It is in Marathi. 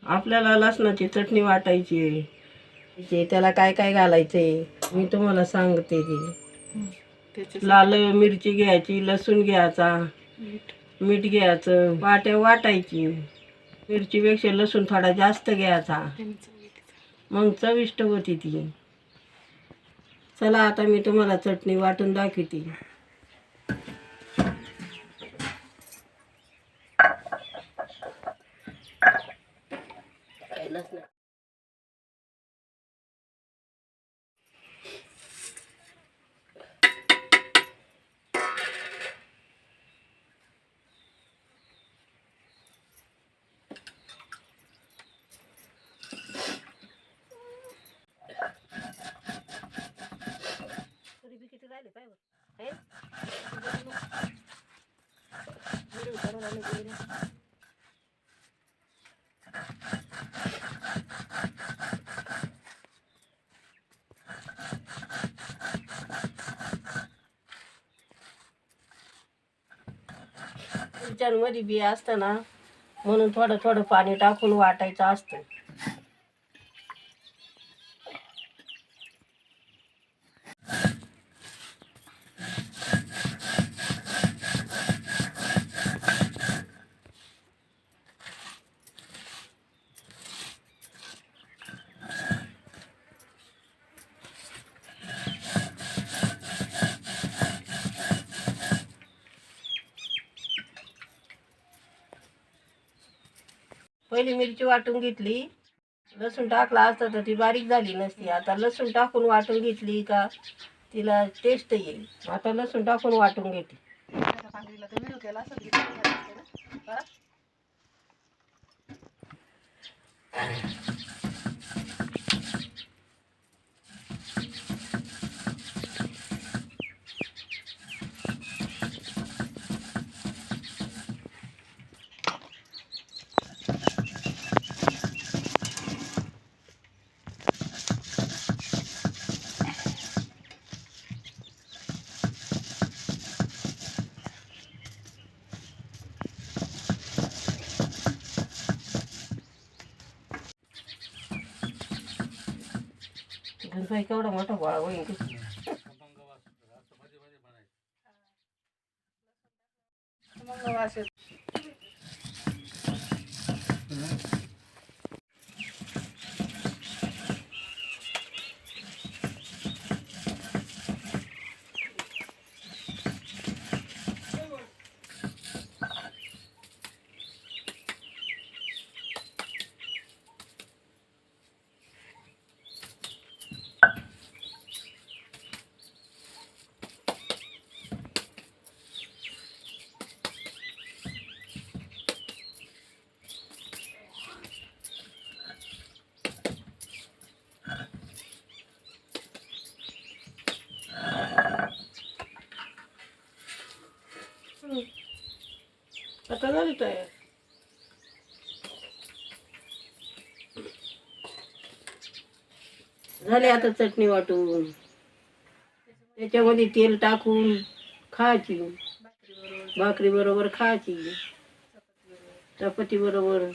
आपल्याला लसणाची चटणी वाटायची आहे. त्याला काय काय घालायचंय मी तुम्हाला सांगते. लाल मिरची घ्यायची, लसूण घ्यायचा, मीठ घ्यायचं, वाटायची. मिरचीपेक्षा लसूण थोडा जास्त घ्यायचा, मग चविष्ट होती ती. चला आता मी तुम्हाला चटणी वाटून दाखवते. मिरच्यांमध्ये बी असतं ना, म्हणून थोडं थोडं पाणी टाकून वाटायचं असतं. पहिली मिरची वाटून घेतली, लसूण टाकला असता तर ती बारीक झाली नसती. आता लसूण टाकून वाटून घेतली का तिला टेस्ट येईल. आता लसूण टाकून वाटून घेते. केवढा मोठा गोळा होईल. आता झाली तयार. झाली आता चटणी वाटून. त्याच्यामध्ये तेल टाकून खायची, भाकरी बरोबर खायची, चपाती बरोबर.